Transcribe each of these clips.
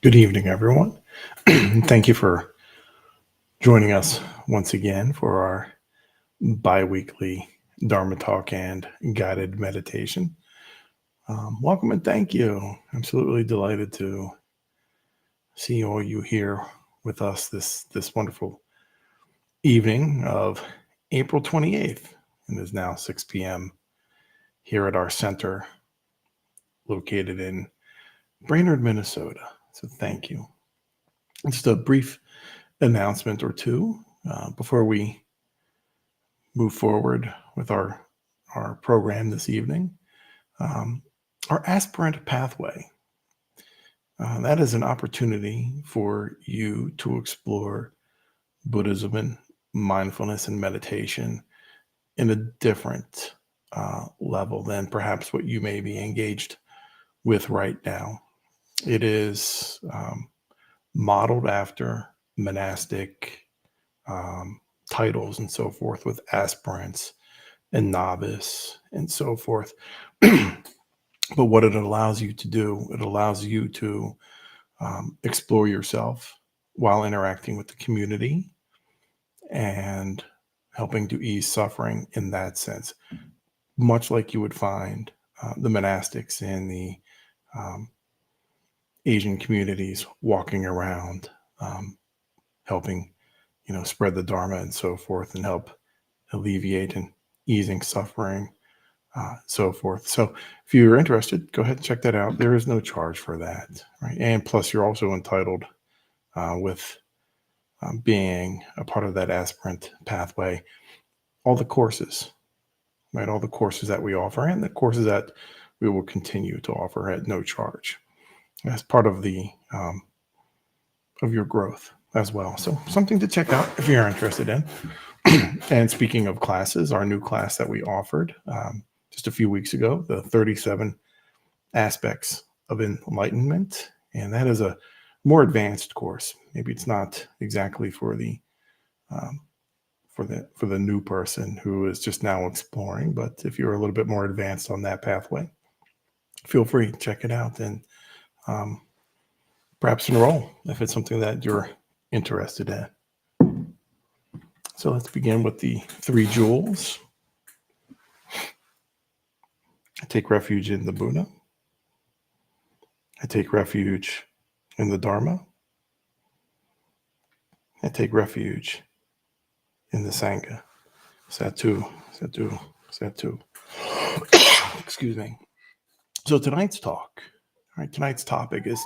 Good evening, everyone. Thank you for joining us once again for our bi-weekly Dharma talk and guided meditation. Welcome and thank you. Absolutely delighted to see all you here with us this wonderful evening of April 28th. It is now 6 p.m. here at our center located in Brainerd, Minnesota. So thank you. Just a brief announcement or two before we move forward with our program this evening. Our aspirant pathway. That is an opportunity for you to explore Buddhism and mindfulness and meditation in a different level than perhaps what you may be engaged with right now. It is modeled after monastic titles and so forth, with aspirants and novice and so forth. But what it allows you to do, it allows you to explore yourself while interacting with the community and helping to ease suffering in that sense, much like you would find the monastics in the Asian communities walking around, helping, spread the Dharma and so forth, and help alleviate and easing suffering, so forth. So if you're interested, go ahead and check that out. There is no charge for that, right? And plus, you're also entitled with being a part of that aspirant pathway, all the courses, right? All the courses that we offer and the courses that we will continue to offer at no charge as part of the of your growth as well. So something to check out if you're interested in. And speaking of classes, our new class that we offered just a few weeks ago, the 37 aspects of enlightenment, and that is a more advanced course. Maybe it's not exactly for the new person who is just now exploring, but if you're a little bit more advanced on that pathway, feel free to check it out and perhaps enroll if it's something that you're interested in. So let's begin with the 3 jewels. I take refuge in the Buddha. I take refuge in the Dharma. I take refuge in the Sangha. Sathu. Excuse me. So tonight's topic is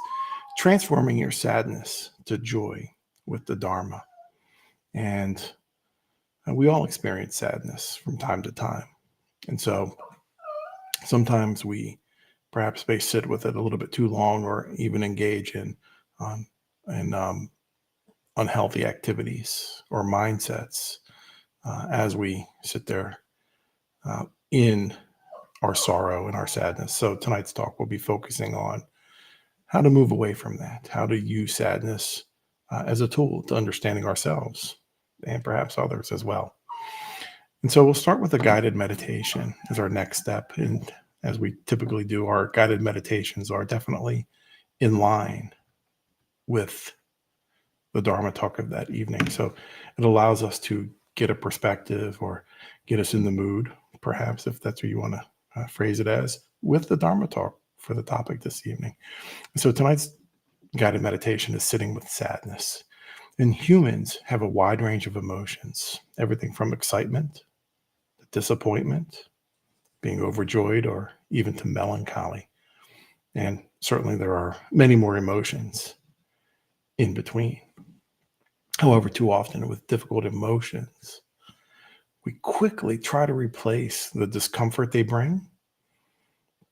transforming your sadness to joy with the Dharma. And we all experience sadness from time to time. And so sometimes we perhaps may sit with it a little bit too long, or even engage in unhealthy activities or mindsets as we sit there in our sorrow and our sadness. So tonight's talk will be focusing on how to move away from that, how to use sadness as a tool to understanding ourselves and perhaps others as well. And so we'll start with a guided meditation as our next step. And as we typically do, our guided meditations are definitely in line with the Dharma talk of that evening. So it allows us to get a perspective or get us in the mood, perhaps, if that's what you want to phrase it as, with the Dharma talk for the topic this evening. So tonight's guided meditation is sitting with sadness. And humans have a wide range of emotions, everything from excitement, to disappointment, being overjoyed, or even to melancholy. And certainly there are many more emotions in between. However, too often with difficult emotions, we quickly try to replace the discomfort they bring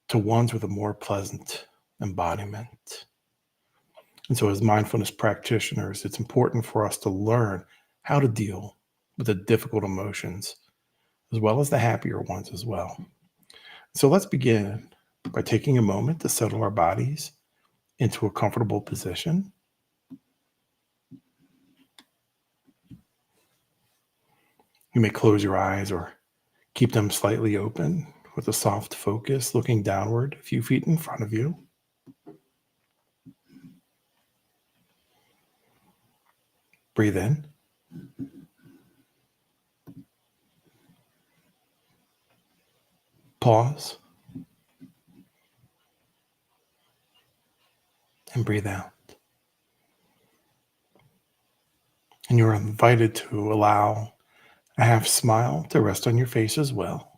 to ones with a more pleasant embodiment. And so as mindfulness practitioners, it's important for us to learn how to deal with the difficult emotions as well as the happier ones as well. So let's begin by taking a moment to settle our bodies into a comfortable position. You may close your eyes or keep them slightly open with a soft focus, looking downward a few feet in front of you. Breathe in. Pause. And breathe out. And you're invited to allow a half smile to rest on your face as well.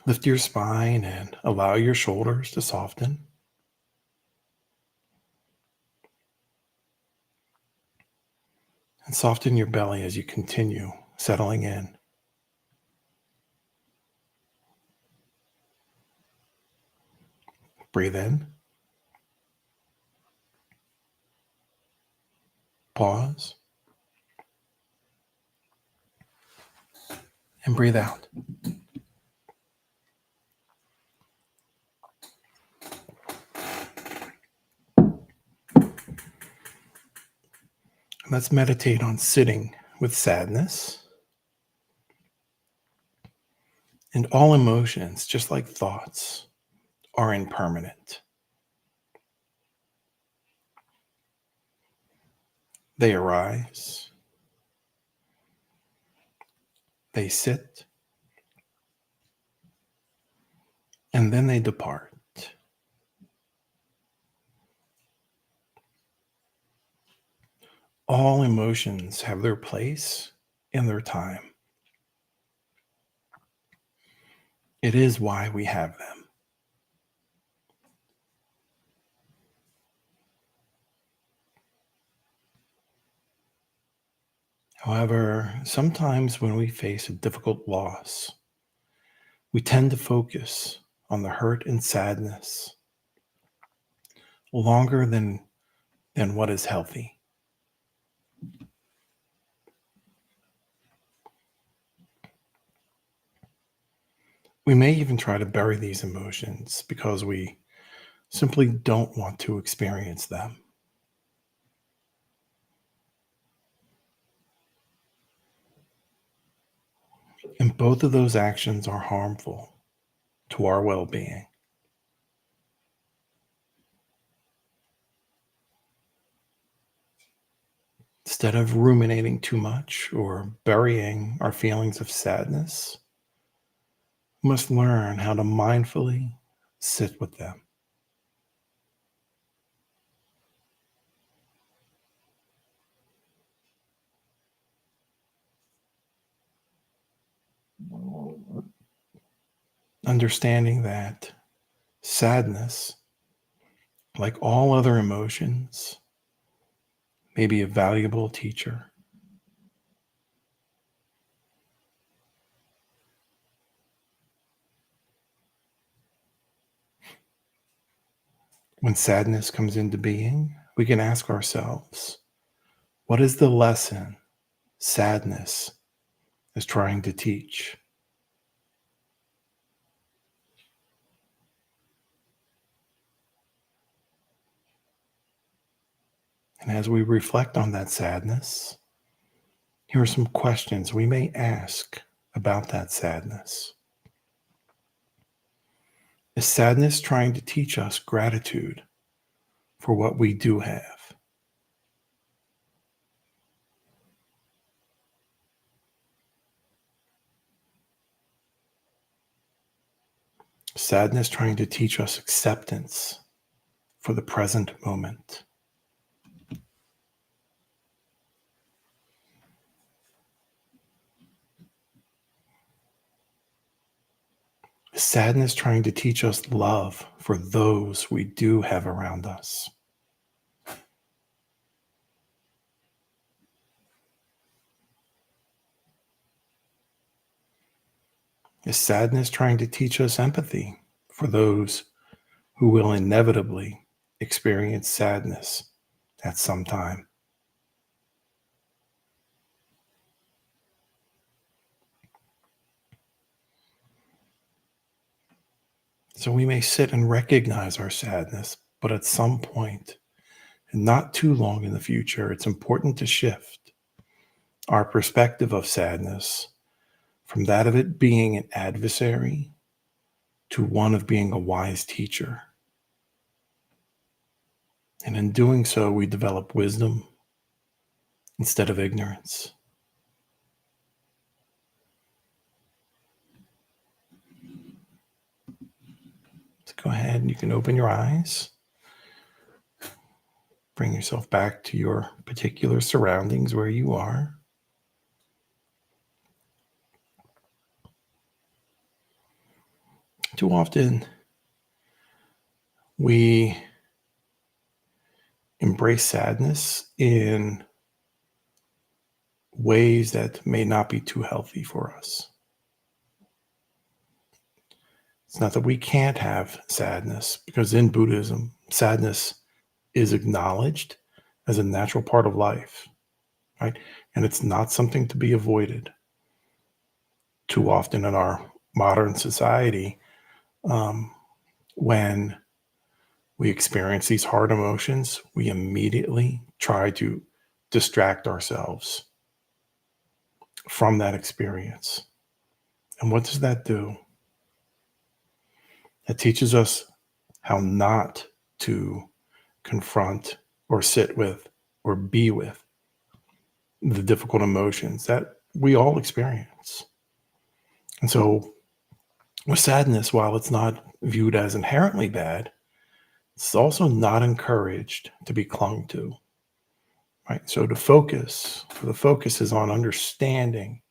Lift your spine and allow your shoulders to soften. And soften your belly as you continue settling in. Breathe in. Pause. And breathe out. Let's meditate on sitting with sadness. And all emotions, just like thoughts, are impermanent. They arise, they sit, and then they depart. All emotions have their place and their time. It is why we have them. However, sometimes when we face a difficult loss, we tend to focus on the hurt and sadness longer than what is healthy. We may even try to bury these emotions because we simply don't want to experience them. And both of those actions are harmful to our well-being. Instead of ruminating too much or burying our feelings of sadness, we must learn how to mindfully sit with them. Understanding that sadness, like all other emotions, may be a valuable teacher. When sadness comes into being, we can ask ourselves, what is the lesson sadness is trying to teach? And as we reflect on that sadness, here are some questions we may ask about that sadness. Is sadness trying to teach us gratitude for what we do have? Sadness trying to teach us acceptance for the present moment? Is sadness trying to teach us love for those we do have around us? Is sadness trying to teach us empathy for those who will inevitably experience sadness at some time? So we may sit and recognize our sadness, but at some point, and not too long in the future, it's important to shift our perspective of sadness from that of it being an adversary to one of being a wise teacher. And in doing so, we develop wisdom instead of ignorance. So go ahead and you can open your eyes. Bring yourself back to your particular surroundings where you are. Too often, we embrace sadness in ways that may not be too healthy for us. It's not that we can't have sadness, because in Buddhism, sadness is acknowledged as a natural part of life, right? And it's not something to be avoided. Too often in our modern society, when we experience these hard emotions, we immediately try to distract ourselves from that experience. And what does that do? It teaches us how not to confront or sit with or be with the difficult emotions that we all experience. And so with sadness, while it's not viewed as inherently bad, it's also not encouraged to be clung to, right? So the focus is on understanding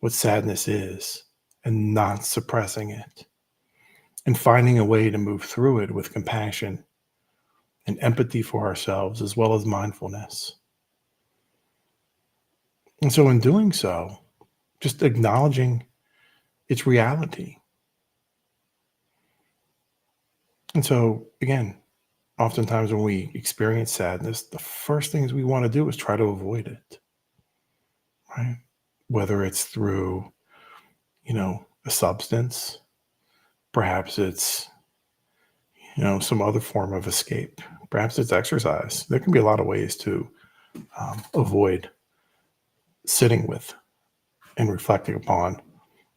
what sadness is and not suppressing it, and finding a way to move through it with compassion and empathy for ourselves, as well as mindfulness. And so in doing so, just acknowledging its reality. And so again, oftentimes when we experience sadness, the first things we want to do is try to avoid it, right? Whether it's through, a substance, perhaps it's, some other form of escape, perhaps it's exercise. There can be a lot of ways to avoid sitting with and reflecting upon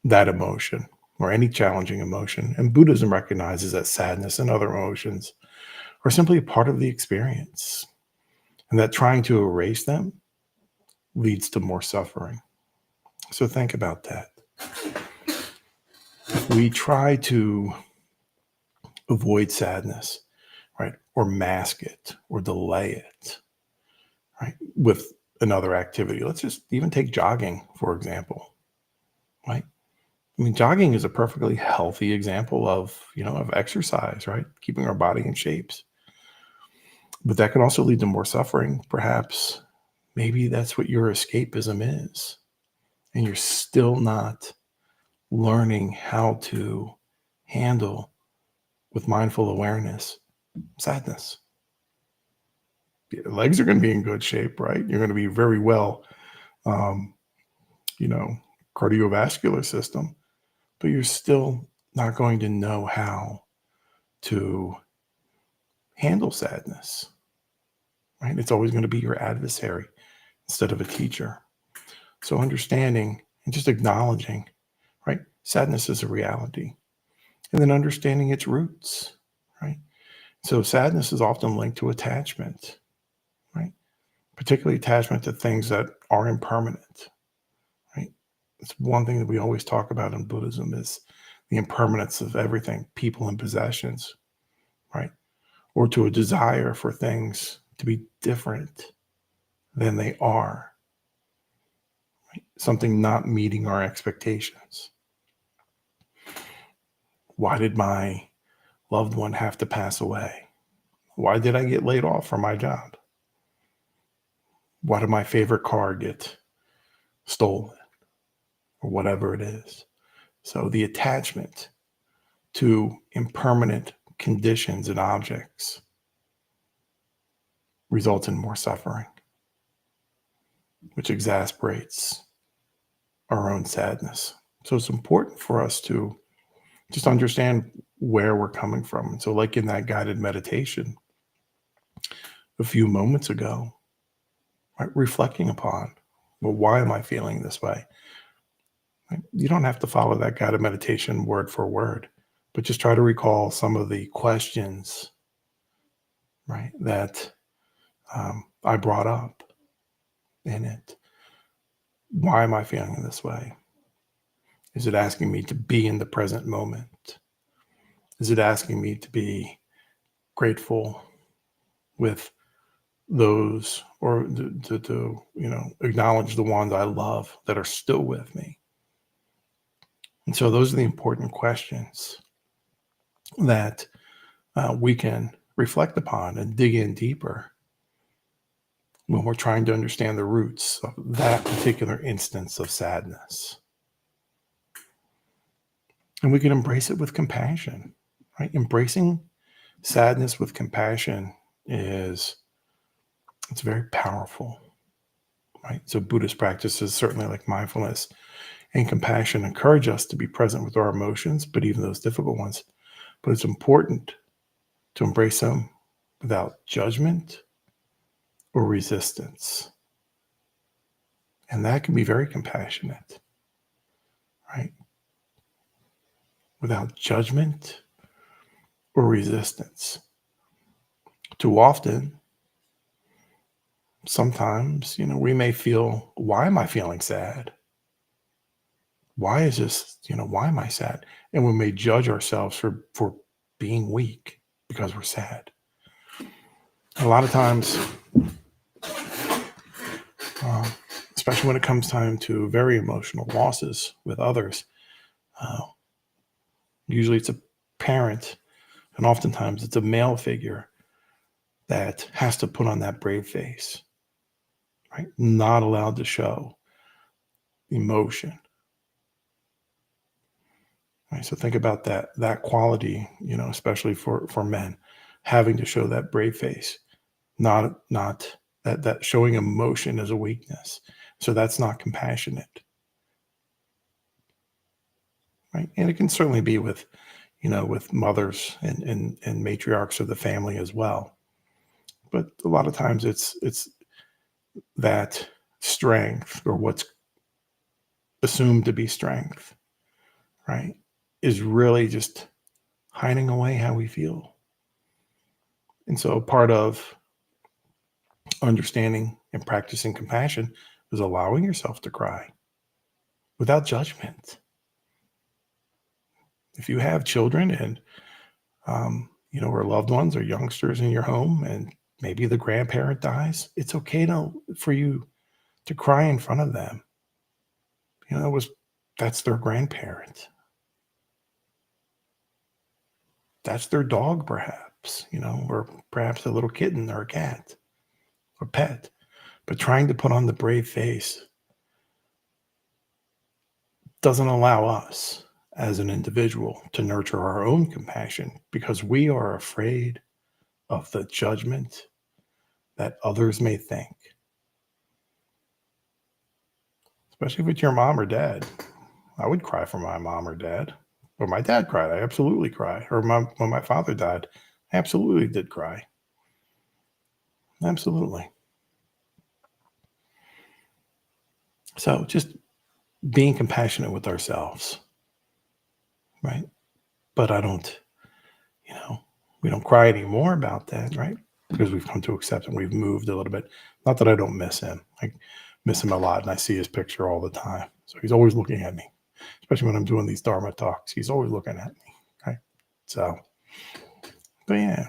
that emotion or any challenging emotion. And Buddhism recognizes that sadness and other emotions are simply a part of the experience, and that trying to erase them leads to more suffering. So think about that. If we try to avoid sadness, right, or mask it or delay it, right, with another activity, let's just even take jogging, for example, right? I mean, jogging is a perfectly healthy example of, of exercise, right? Keeping our body in shapes. But that can also lead to more suffering. Perhaps maybe that's what your escapism is. And you're still not learning how to handle, with mindful awareness, sadness. Your legs are going to be in good shape, right? You're going to be very well, um, cardiovascular system, but you're still not going to know how to handle sadness, right? It's always going to be your adversary instead of a teacher. So understanding and just acknowledging, right? Sadness is a reality. And then understanding its roots, right? So sadness is often linked to attachment, right? Particularly attachment to things that are impermanent, right? It's one thing that we always talk about in Buddhism is the impermanence of everything, people and possessions, right? Or to a desire for things to be different than they are, right? Something not meeting our expectations. Why did my loved one have to pass away? Why did I get laid off from my job? Why did my favorite car get stolen? Or whatever it is. So the attachment to impermanent conditions and objects results in more suffering, which exasperates our own sadness. So it's important for us to just understand where we're coming from. And so, like in that guided meditation a few moments ago, right, reflecting upon, well, why am I feeling this way? Right? You don't have to follow that guided meditation word for word, but just try to recall some of the questions, right, that I brought up in it. Why am I feeling this way? Is it asking me to be in the present moment? Is it asking me to be grateful with those, or to acknowledge the ones I love that are still with me? And so those are the important questions that we can reflect upon and dig in deeper when we're trying to understand the roots of that particular instance of sadness. And we can embrace it with compassion, right? Embracing sadness with compassion it's very powerful, right? So Buddhist practices, certainly like mindfulness and compassion, encourage us to be present with our emotions, but even those difficult ones. But it's important to embrace them without judgment or resistance. And that can be very compassionate, right? Without judgment or resistance. Too often, sometimes, we may feel, why am I feeling sad? Why is this, why am I sad? And we may judge ourselves for being weak because we're sad. A lot of times, uh, especially when it comes time to very emotional losses with others, uh, usually it's a parent, and oftentimes it's a male figure that has to put on that brave face, right? Not allowed to show emotion. Right? So think about that quality, especially for men, having to show that brave face, not that showing emotion as a weakness. So that's not compassionate, right? And it can certainly be with mothers and matriarchs of the family as well. But a lot of times it's that strength, or what's assumed to be strength, right, is really just hiding away how we feel. And so part of understanding and practicing compassion is allowing yourself to cry without judgment. If you have children and, or loved ones or youngsters in your home, and maybe the grandparent dies, it's okay for you to cry in front of them. That's their grandparent. That's their dog, perhaps, or perhaps a little kitten or a cat or pet. But trying to put on the brave face doesn't allow us as an individual to nurture our own compassion, because we are afraid of the judgment that others may think, especially if it's your mom or dad. I would cry for my mom or dad, or my dad cried. I absolutely cry. Or when my father died, I absolutely did cry. Absolutely. So just being compassionate with ourselves, right? But we don't cry anymore about that, right? Because we've come to accept and we've moved a little bit. Not that I don't miss him. I miss him a lot, and I see his picture all the time. So he's always looking at me, especially when I'm doing these Dharma talks. He's always looking at me, right? So, but yeah.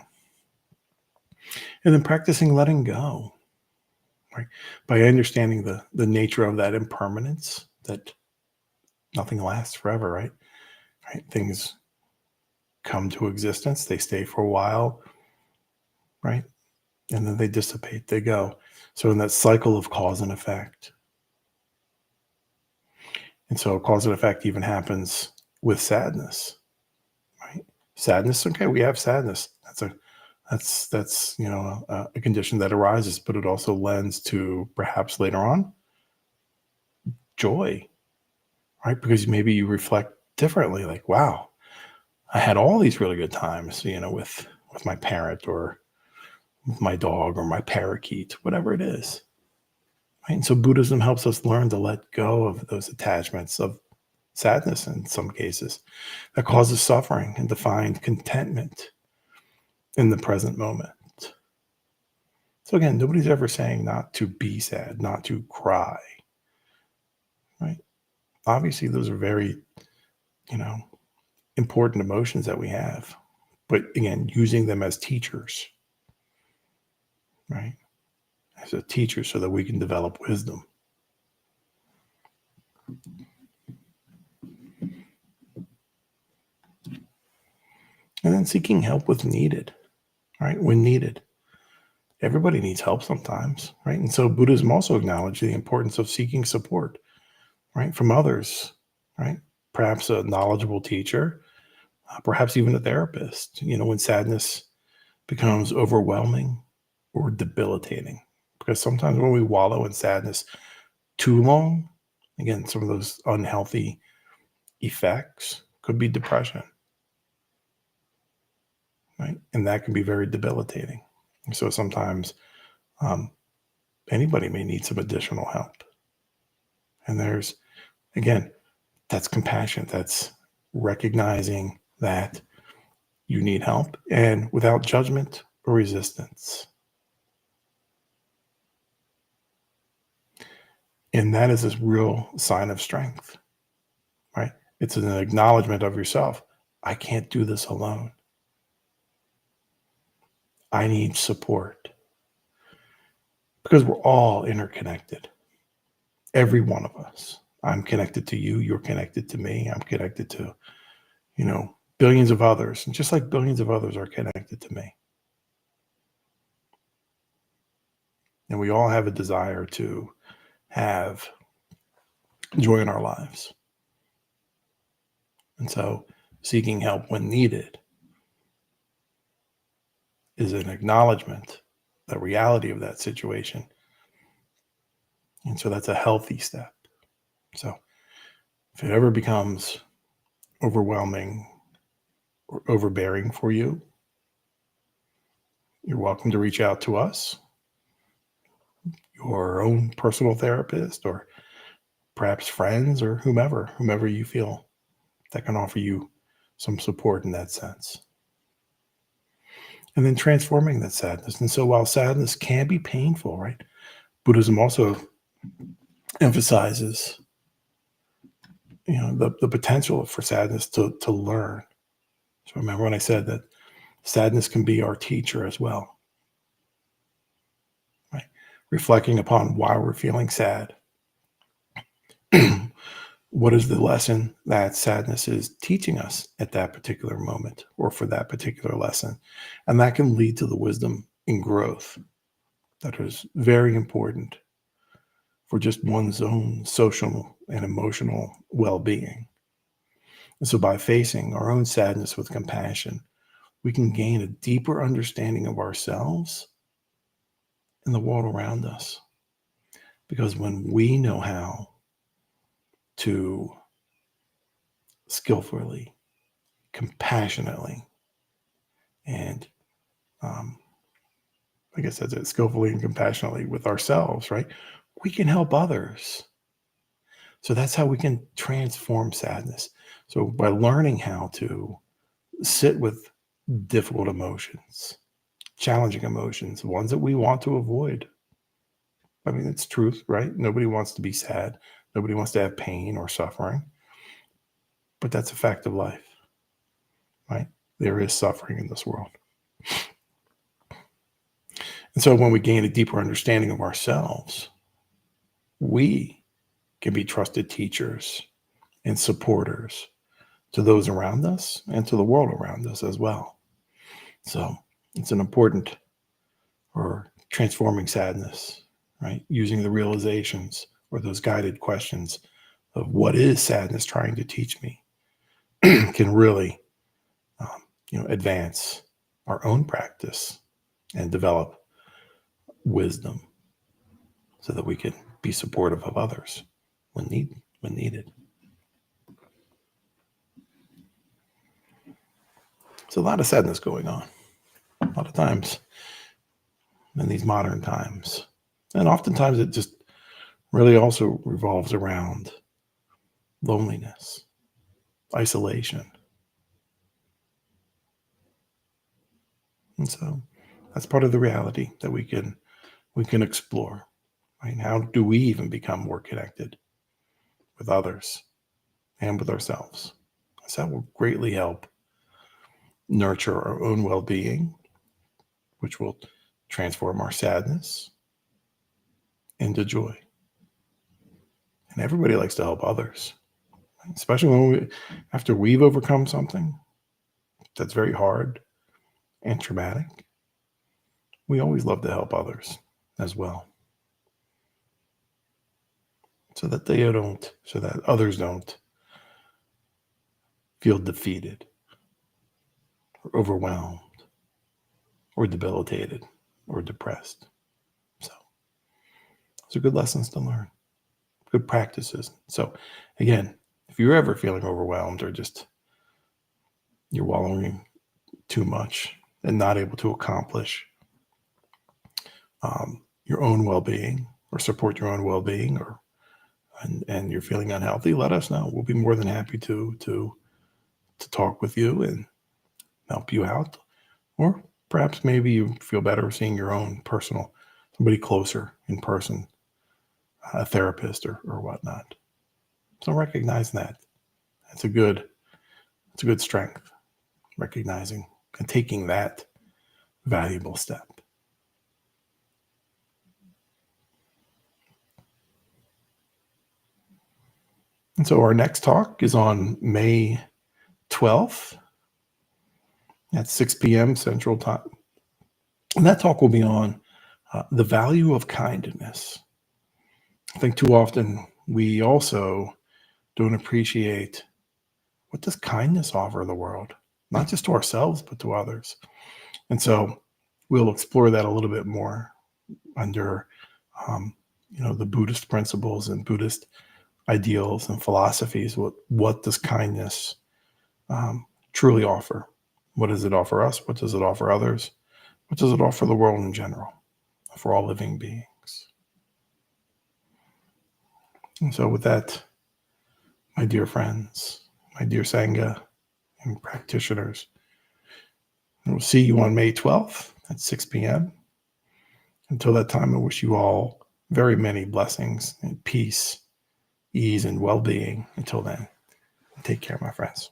And then practicing letting go, right? By understanding the nature of that impermanence, that nothing lasts forever, right? Right? Things come to existence, they stay for a while, right? And then they dissipate, they go. So in that cycle of cause and effect. And so cause and effect even happens with sadness, right? Sadness, okay, we have sadness. That's a condition that arises, but it also lends to, perhaps later on, joy, right? Because maybe you reflect differently, like, wow, I had all these really good times, with my parent, or with my dog, or my parakeet, whatever it is. Right? And so Buddhism helps us learn to let go of those attachments, of sadness in some cases, that causes suffering and to find contentment in the present moment. So again, nobody's ever saying not to be sad, not to cry, right? Obviously, those are very, important emotions that we have. But again, using them as teachers, right? As a teacher so that we can develop wisdom. And then seeking help when needed, right? When needed. Everybody needs help sometimes, right? And so Buddhism also acknowledged the importance of seeking support, right? From others, right? Perhaps a knowledgeable teacher, perhaps even a therapist, when sadness becomes overwhelming or debilitating. Because sometimes when we wallow in sadness too long, again, some of those unhealthy effects could be depression, right? And that can be very debilitating. And so sometimes anybody may need some additional help. And there's, again, that's compassion. That's recognizing that you need help and without judgment or resistance. And that is this real sign of strength, right? It's an acknowledgement of yourself. I can't do this alone. I need support. Because we're all interconnected. Every one of us. I'm connected to you. You're connected to me. I'm connected to, billions of others. And just like billions of others are connected to me. And we all have a desire to have joy in our lives. And so seeking help when needed is an acknowledgement, the reality of that situation. And so that's a healthy step. So if it ever becomes overwhelming or overbearing for you, you're welcome to reach out to us, your own personal therapist, or perhaps friends or whomever you feel that can offer you some support in that sense. And then transforming that sadness. And so while sadness can be painful, right? Buddhism also emphasizes, the potential for sadness to learn. So remember when I said that sadness can be our teacher as well, right? Reflecting upon why we're feeling sad. What is the lesson that sadness is teaching us at that particular moment or for that particular lesson? And that can lead to the wisdom and growth that is very important for just one's own social and emotional well-being. And so by facing our own sadness with compassion, we can gain a deeper understanding of ourselves and the world around us. Because when we know how to skillfully, compassionately, and I guess that's it, skillfully and compassionately with ourselves, right? We can help others. So that's how we can transform sadness. So by learning how to sit with difficult emotions, challenging emotions, ones that we want to avoid. I mean, it's truth, right? Nobody wants to be sad. Nobody wants to have pain or suffering. But that's a fact of life, right? There is suffering in this world. And so when we gain a deeper understanding of ourselves, we can be trusted teachers and supporters to those around us and to the world around us as well. So it's an important or transforming sadness, right? Using the realizations or those guided questions of what is sadness trying to teach me can really, advance our own practice and develop wisdom so that we can be supportive of others when needed. There's a lot of sadness going on, a lot of times in these modern times. And oftentimes it just really also revolves around loneliness, isolation. And so that's part of the reality that we can explore. Right? How do we even become more connected with others and with ourselves? So that will greatly help nurture our own well-being, which will transform our sadness into joy. And everybody likes to help others, especially after we've overcome something that's very hard and traumatic. We always love to help others as well, so that others don't feel defeated or overwhelmed or debilitated or depressed. So those are good lessons to learn, good practices. So again, if you're ever feeling overwhelmed or just you're wallowing too much and not able to accomplish your own well-being or support your own well-being, and you're feeling unhealthy, let us know. We'll be more than happy to talk with you and help you out. Or perhaps maybe you feel better seeing your own personal, somebody closer in person, a therapist or whatnot. So recognize that. It's a good strength, recognizing and taking that valuable step. And so our next talk is on May 12th at 6 p.m. Central Time. And that talk will be on the value of kindness. I think too often we also don't appreciate what does kindness offer the world, not just to ourselves, but to others. And so we'll explore that a little bit more under, the Buddhist principles and Buddhist ideals and philosophies. What does kindness truly offer? What does it offer us? What does it offer others? What does it offer the world in general, for all living beings? And so with that, my dear friends, my dear Sangha and practitioners, we'll see you on May 12th at 6 p.m. Until that time, I wish you all very many blessings and peace, ease, and well-being. Until then, take care, my friends.